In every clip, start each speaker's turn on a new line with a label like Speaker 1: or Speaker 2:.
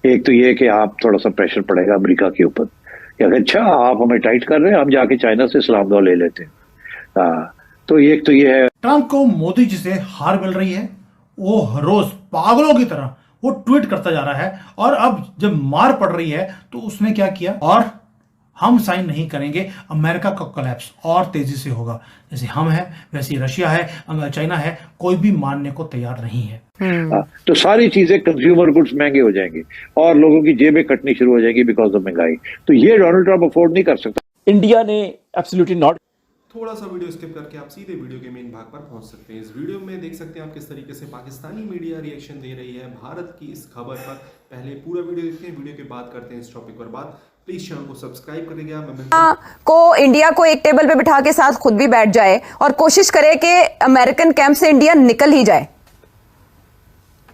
Speaker 1: एक तो ये कि आप थोड़ा सा प्रेशर पड़ेगा अमेरिका के ऊपर कि अगर अच्छा आप हमें टाइट कर रहे हैं, हम जाके चाइना से सलाम दुआ ले लेते हैं। तो एक तो ये है।
Speaker 2: ट्रंप को मोदी जी से हार मिल रही है। वो हर रोज पागलों की तरह वो ट्वीट करता जा रहा है, और अब जब मार पड़ रही है तो उसने क्या किया, और हम साइन नहीं करेंगे, अमेरिका का कोलैप्स और तेजी से होगा। जैसे हम हैं वैसे ही रशिया है, चाइना है, कोई भी मानने को तैयार नहीं है।
Speaker 1: तो सारी चीजें कंज्यूमर गुड्स महंगे हो जाएंगे और लोगों की जेबें कटनी शुरू हो जाएगी बिकॉज ऑफ महंगाई। तो ये डोनाल्ड ट्रंप अफोर्ड नहीं कर सकता।
Speaker 3: इंडिया ने एब्सोल्युटली नॉट।
Speaker 4: थोड़ा सा वीडियो स्किप करके आप सीधे वीडियो के मेन भाग पर पहुंच सकते हैं। इस वीडियो में देख सकते हैं आप किस तरीके से पाकिस्तानी मीडिया रिएक्शन दे रही है भारत की इस खबर पर। पहले पूरा वीडियो देखते हैं, वीडियो के बाद करते हैं इस टॉपिक पर बात। प्लीज चैनल को सब्सक्राइब करिएगा।
Speaker 5: को इंडिया को एक टेबल पे बिठा के साथ खुद भी बैठ जाए और कोशिश करे कि अमेरिकन कैंप से इंडिया निकल ही जाए।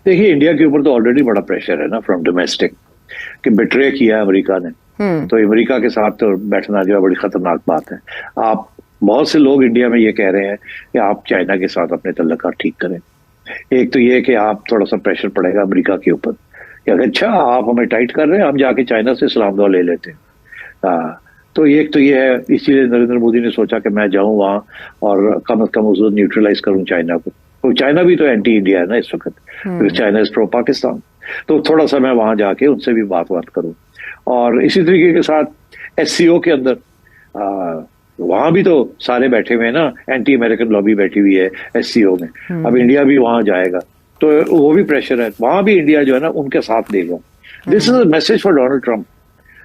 Speaker 1: देखिए, इंडिया के ऊपर तो ऑलरेडी बड़ा प्रेशर है ना फ्रॉम डोमेस्टिक कि बिट्रे किया अमेरिका ने। तो अमेरिका के साथ तो बैठना जो है बड़ी खतरनाक बात है। आप बहुत से लोग इंडिया में ये कह रहे हैं कि आप चाइना के साथ अपने तल्लुकात ठीक करें। एक तो ये कि आप थोड़ा सा प्रेशर पड़ेगा अमेरिका के ऊपर कि अगर अच्छा आप हमें टाइट कर रहे हैं, हम जाके चाइना से सलाम दुआ ले लेते हैं। तो एक तो ये है, इसीलिए नरेंद्र मोदी ने सोचा कि मैं जाऊं वहां और कम से कम उसको न्यूट्रलाइज करूं चाइना को। तो चाइना भी तो एंटी इंडिया है ना इस वक्त, चाइना इज प्रो पाकिस्तान। तो थोड़ा सा मैं वहां जाके उनसे भी बात करूं। और इसी तरीके के साथ SCO के अंदर वहां भी तो सारे बैठे हुए हैं ना, एंटी अमेरिकन लॉबी बैठी हुई है SCO में। अब इंडिया भी वहां जाएगा तो वो भी प्रेशर है, वहां भी इंडिया जो है ना उनके साथ देगा। This is a message for Donald Trump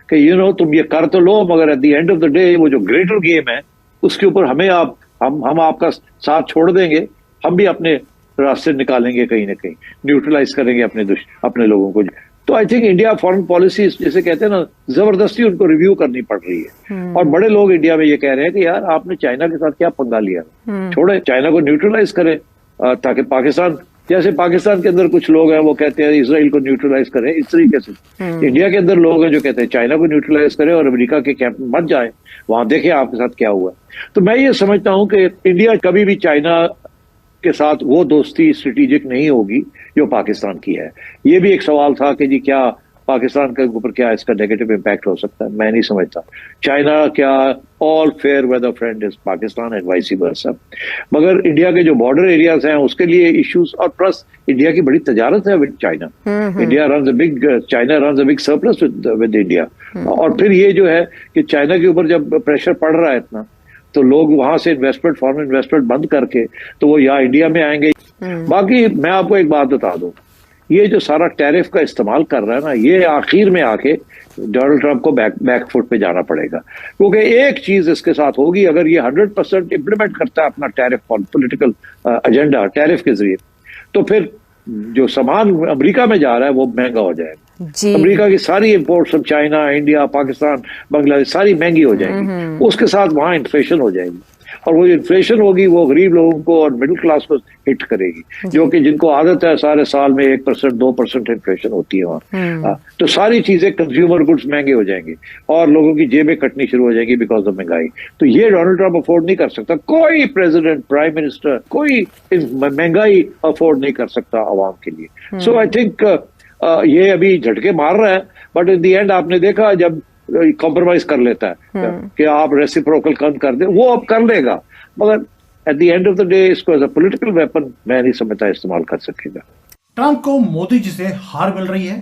Speaker 1: कि तुम ये कर तो लो, मगर at the end of the day वो जो ग्रेटर गेम है उसके ऊपर हमें हम आपका साथ छोड़ देंगे, हम भी अपने रास्ते निकालेंगे, कहीं ना कहीं न्यूट्रलाइज करेंगे अपने लोगों को। तो I think India foreign policy जैसे कहते हैं ना, जबरदस्ती उनको रिव्यू करनी पड़ रही है। और बड़े लोग इंडिया में ये कह रहे हैं कि यार आपने चाइना के साथ क्या पंगा लिया, छोड़े चाइना को न्यूट्रलाइज करें ताकि पाकिस्तान, जैसे पाकिस्तान के अंदर कुछ लोग हैं वो कहते हैं इसराइल को न्यूट्रलाइज करें, इस तरीके से इंडिया के अंदर लोग हैं जो कहते हैं चाइना को न्यूट्रलाइज करें और अमेरिका के कैंप में मत जाए, वहां देखें आपके साथ क्या हुआ। तो मैं ये समझता हूं कि इंडिया कभी भी चाइना के साथ वो दोस्ती स्ट्रेटेजिक नहीं होगी जो पाकिस्तान की है। ये भी एक सवाल था कि जी क्या पाकिस्तान के ऊपर क्या इसका नेगेटिव इम्पैक्ट हो सकता है, मैं नहीं समझता। चाइना क्या all fair weather friend is Pakistan and vice versa. मगर इंडिया के जो बॉर्डर एरियाज हैं उसके लिए इश्यूज, और प्लस इंडिया की बड़ी तजारत है with China. China runs a big surplus with India. और फिर ये जो है कि चाइना के ऊपर जब प्रेशर पड़ रहा है इतना, तो लोग वहां से इन्वेस्टमेंट, फॉरेन इन्वेस्टमेंट बंद करके तो वो यहाँ इंडिया में आएंगे। बाकी मैं आपको एक बात बता दूं, ये जो सारा टैरिफ का इस्तेमाल कर रहा है ना, ये आखिर में आके डोनाल्ड ट्रंप को बैकफुट पे जाना पड़ेगा। क्योंकि एक चीज इसके साथ होगी, अगर ये 100% इम्प्लीमेंट करता है अपना टैरिफ पॉलिटिकल एजेंडा टैरिफ के जरिए, तो फिर जो सामान अमेरिका में जा रहा है वो महंगा हो जाएगा। अमेरिका की सारी imports of China, India, Pakistan, Bangladesh सारी महंगी हो जाएंगी। उसके साथ वहां इन्फ्लेशन हो जाएगी, और वो इन्फ्लेशन होगी वो गरीब लोगों को और मिडिल क्लास को हिट करेगी, जो कि जिनको आदत है सारे साल में 1% 2% इन्फ्लेशन होती है वहां। तो सारी चीजें कंज्यूमर गुड्स महंगे हो जाएंगे और लोगों की जेबें कटनी शुरू हो जाएगी बिकॉज ऑफ महंगाई। तो ये डोनाल्ड ट्रंप अफोर्ड नहीं कर सकता, कोई प्रेसिडेंट, प्राइम मिनिस्टर, कोई महंगाई अफोर्ड नहीं कर सकता आवाम के लिए। सो आई थिंक ये अभी झटके मार रहा है, बट इन द एंड आपने देखा जब कॉम्प्रोमाइज कर लेता है कि आप रेसिप्रोकल कम कर दे, वो अब कर लेगा, मगर at the end of the day इसको एज अ पॉलिटिकल वेपन मैं नहीं समझता इस्तेमाल कर सकेगा।
Speaker 2: ट्रंप को मोदी जी से हार मिल रही है।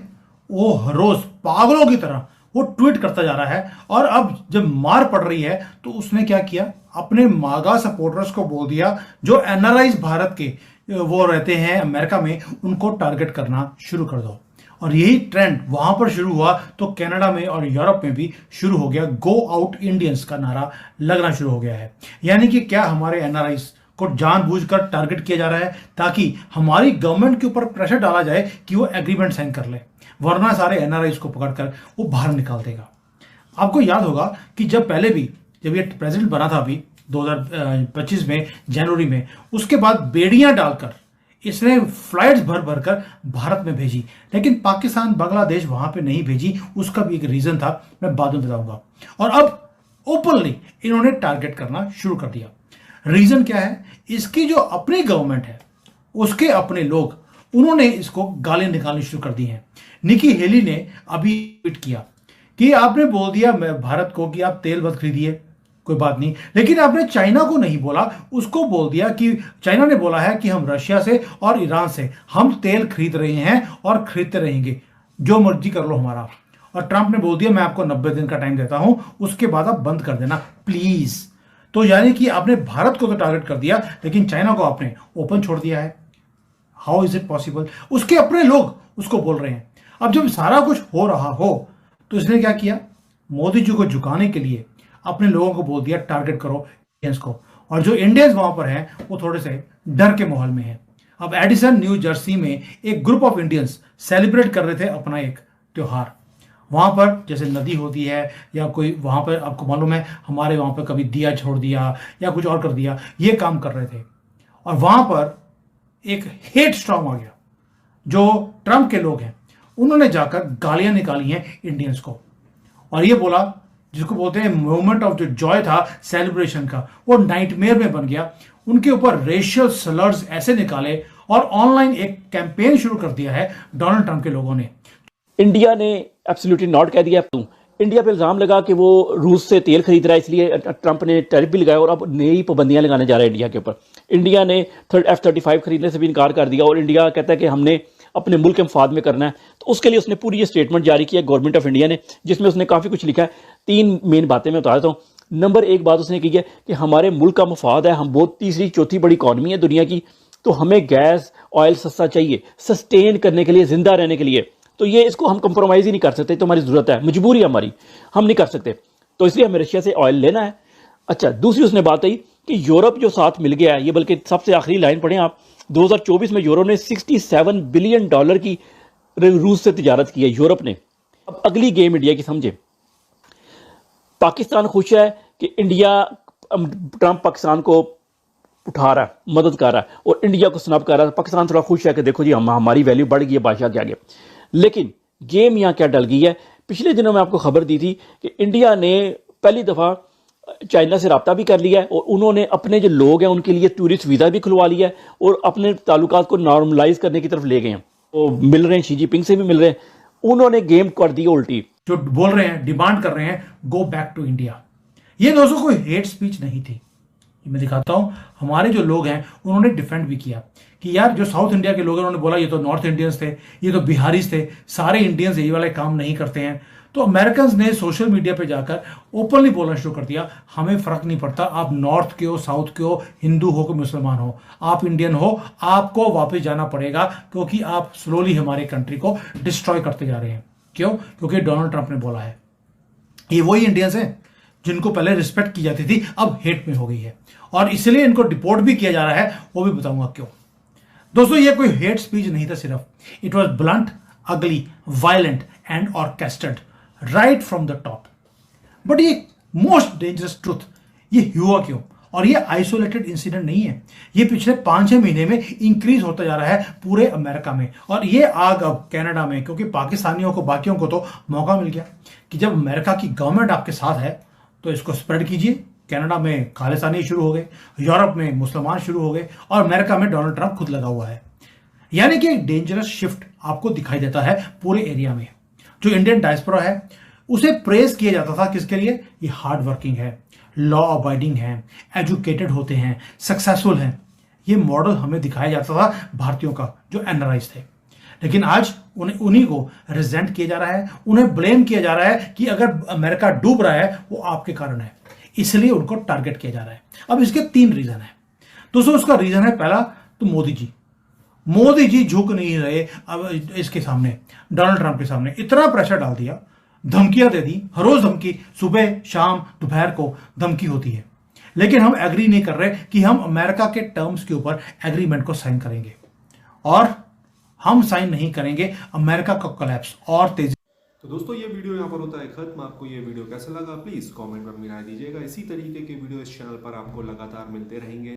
Speaker 2: वो हर रोज पागलों की तरह वो ट्वीट करता जा रहा है, और अब जब मार पड़ रही है तो उसने क्या किया, अपने मागा सपोर्टर्स को बोल दिया जो NRIs भारत के वो रहते हैं अमेरिका में, उनको टारगेट करना शुरू कर दो। और यही ट्रेंड वहां पर शुरू हुआ तो कनाडा में और यूरोप में भी शुरू हो गया। गो आउट इंडियंस का नारा लगना शुरू हो गया है। यानी कि क्या हमारे NRIs को जानबूझकर टारगेट किया जा रहा है ताकि हमारी गवर्नमेंट के ऊपर प्रेशर डाला जाए कि वो एग्रीमेंट साइन कर ले, वरना सारे NRIs को पकड़कर वो बाहर निकाल देगा। आपको याद होगा कि जब पहले भी जब ये प्रेसिडेंट बना था अभी 2025 में जनवरी में, उसके बाद बेड़ियां डालकर इसने फ्लाइट्स भर भर कर भारत में भेजी, लेकिन पाकिस्तान, बांग्लादेश वहां पे नहीं भेजी। उसका भी एक रीजन था, मैं बाद में बताऊंगा। और अब ओपनली इन्होंने टारगेट करना शुरू कर दिया। रीजन क्या है, इसकी जो अपनी गवर्नमेंट है उसके अपने लोग उन्होंने इसको गालियां निकालनी शुरू कर दी हैं। निकी हेली ने अभी ट्वीट किया कि आपने बोल दिया भारत को कि आप तेल मत खरीदिए, कोई बात नहीं, लेकिन आपने चाइना को नहीं बोला, उसको बोल दिया कि चाइना ने बोला है कि हम रशिया से और ईरान से हम तेल खरीद रहे हैं और खरीदते रहेंगे, जो मर्जी कर लो हमारा। और ट्रंप ने बोल दिया मैं आपको 90 दिन का टाइम देता हूं, उसके बाद आप बंद कर देना प्लीज। तो यानी कि आपने भारत को तो टारगेट कर दिया, लेकिन चाइना को आपने ओपन छोड़ दिया है। How is it possible? उसके अपने लोग उसको बोल रहे हैं। अब जब सारा कुछ हो रहा हो तो इसने क्या किया, मोदी जी को झुकाने के लिए अपने लोगों को बोल दिया टारगेट करो इंडियंस को। और जो इंडियंस वहां पर हैं वो थोड़े से डर के माहौल में हैं। अब एडिसन न्यू जर्सी में एक ग्रुप ऑफ इंडियंस सेलिब्रेट कर रहे थे अपना एक त्योहार। वहां पर जैसे नदी होती है या कोई वहां पर, आपको मालूम है हमारे वहां पर कभी दिया छोड़ दिया या कुछ और कर दिया, ये काम कर रहे थे। और वहां पर एक हेट स्ट्रॉम आ गया। जो ट्रंप के लोग हैं उन्होंने जाकर गालियां निकाली हैं इंडियंस को, और ये बोला, जिसको बोलते हैं मोमेंट ऑफ जो जॉय था सेलिब्रेशन का, वो नाइटमेयर में बन गया। उनके ऊपर रेशियल स्लर्स ऐसे निकाले और ऑनलाइन एक कैंपेन शुरू कर दिया है डोनाल्ड ट्रंप के लोगों ने।
Speaker 3: इंडिया ने एब्सोल्युटली नॉट कह दिया। इंडिया पे इल्जाम लगा कि वो रूस से तेल खरीद रहा है, इसलिए ट्रंप ने टैरिफ भी लगाया और अब नई पाबंदियां लगाने जा रहा है इंडिया के ऊपर। इंडिया ने F-35 खरीदने से भी इनकार कर दिया और इंडिया कहता है कि हमने अपने मुल्क के मफाद में करना है। तो उसके लिए उसने पूरी ये स्टेटमेंट जारी किया गवर्नमेंट ऑफ इंडिया ने, जिसमें उसने काफ़ी कुछ लिखा है। 3 मेन बातें मैं बता देता हूँ। नंबर 1 बात उसने की है कि हमारे मुल्क का मफाद है, हम बहुत तीसरी चौथी बड़ी इकॉनमी है दुनिया की, तो हमें गैस ऑयल सस्ता चाहिए सस्टेन करने के लिए, जिंदा रहने के लिए। तो ये इसको हम कंप्रोमाइज़ ही नहीं कर सकते, तो हमारी ज़रूरत है, मजबूरी है हमारी, हम नहीं कर सकते, तो इसलिए हमें रशिया से ऑयल लेना है। अच्छा, दूसरी उसने बात आई कि यूरोप जो साथ मिल गया है, ये बल्कि सबसे आखिरी लाइन पढ़ें आप, 2024 में यूरोप ने $67 बिलियन की रूस से तिजारत की है यूरोप ने। अब अगली गेम इंडिया की समझे। पाकिस्तान खुश है कि इंडिया, ट्रंप पाकिस्तान को उठा रहा है, मदद कर रहा है और इंडिया को स्नब कर रहा है। पाकिस्तान थोड़ा खुश है कि देखो जी हमारी वैल्यू बढ़ गई है बादशाह के आगे। लेकिन गेम यहाँ क्या डल गई है, पिछले दिनों में आपको खबर दी थी कि इंडिया ने पहली दफ़ा चाइना से रब्ता भी कर लिया है और उन्होंने अपने जो लोग हैं उनके लिए टूरिस्ट वीज़ा भी खुलवा लिया है और अपने ताल्लुकात को नॉर्मलाइज करने की तरफ ले गए हैं। तो मिल रहे हैं, शी जिनपिंग से भी मिल रहे हैं। उन्होंने गेम कर दी उल्टी,
Speaker 2: जो बोल रहे हैं, डिमांड कर रहे हैं गो बैक टू इंडिया। ये दोस्तों कोई हेट स्पीच नहीं थी, मैं दिखाता हूं। हमारे जो लोग हैं उन्होंने डिफेंड भी किया कि यार जो साउथ इंडिया के लोग हैं उन्होंने बोला ये तो नॉर्थ इंडियंस थे, ये तो बिहारीज थे, सारे इंडियंस यही वाले काम नहीं करते हैं। तो अमेरिकन ने सोशल मीडिया पे जाकर ओपनली बोलना शुरू कर दिया, हमें फर्क नहीं पड़ता आप नॉर्थ के हो, साउथ के हो, हिंदू हो कि मुसलमान हो, आप इंडियन हो, आपको वापस जाना पड़ेगा क्योंकि आप स्लोली हमारे कंट्री को डिस्ट्रॉय करते जा रहे हैं। क्यों? क्योंकि डोनाल्ड ट्रंप ने बोला है। ये वही इंडियंस हैं जिनको पहले रिस्पेक्ट की जाती थी, अब हेट में हो गई है और इसलिए इनको डिपोर्ट भी किया जा रहा है, वो भी बताऊंगा क्यों। दोस्तों ये कोई हेट स्पीच नहीं था, सिर्फ इट वॉज ब्लंट, अगली, violent and orchestrated right from the top. But ये मोस्ट डेंजरस ट्रुथ, ये हुआ क्यों? और ये आइसोलेटेड इंसिडेंट नहीं है, ये पिछले 5-6 महीने में इंक्रीज होता जा रहा है पूरे अमेरिका में और ये आग अब कनाडा में, क्योंकि पाकिस्तानियों को, बाकियों को तो मौका मिल गया कि जब अमेरिका की गवर्नमेंट आपके साथ है तो इसको स्प्रेड कीजिए। कनाडा में खालिस्तानी शुरू हो गए, यूरोप में मुसलमान शुरू हो गए और अमेरिका में डोनाल्ड ट्रंप खुद लगा हुआ है। यानी कि एक डेंजरस शिफ्ट आपको दिखाई देता है पूरे एरिया में। जो इंडियन डायस्पोरा है उसे प्रेज किया जाता था, किसके लिए? ये हार्ड वर्किंग है, लॉ अबाइडिंग है, एजुकेटेड होते हैं, सक्सेसफुल हैं। ये मॉडल हमें दिखाया जाता था भारतीयों का जो एनआरआईज थे। लेकिन आज उन्हीं को रिजेंट किया जा रहा है, उन्हें ब्लेम किया जा रहा है कि अगर अमेरिका डूब रहा है वो आपके कारण है, इसलिए उनको टारगेट किया जा रहा है। अब इसके 3 रीजन है दोस्तों। उसका रीजन है पहला तो मोदी जी झुक नहीं रहे अब इसके सामने, डोनाल्ड ट्रंप के सामने इतना प्रेशर डाल दिया, धमकियां दे दी, हर रोज धमकी, सुबह शाम दोपहर को धमकी होती है। लेकिन हम एग्री नहीं कर रहे कि हम अमेरिका के टर्म्स के ऊपर एग्रीमेंट को साइन करेंगे और हम साइन नहीं करेंगे अमेरिका का कोलैप्स और तेजी।
Speaker 4: तो दोस्तों ये वीडियो यहाँ पर होता है खत्म। आपको ये वीडियो कैसा लगा प्लीज कमेंट में अपनी राय दीजिएगा। इसी तरीके के वीडियो इस चैनल पर आपको लगातार मिलते रहेंगे।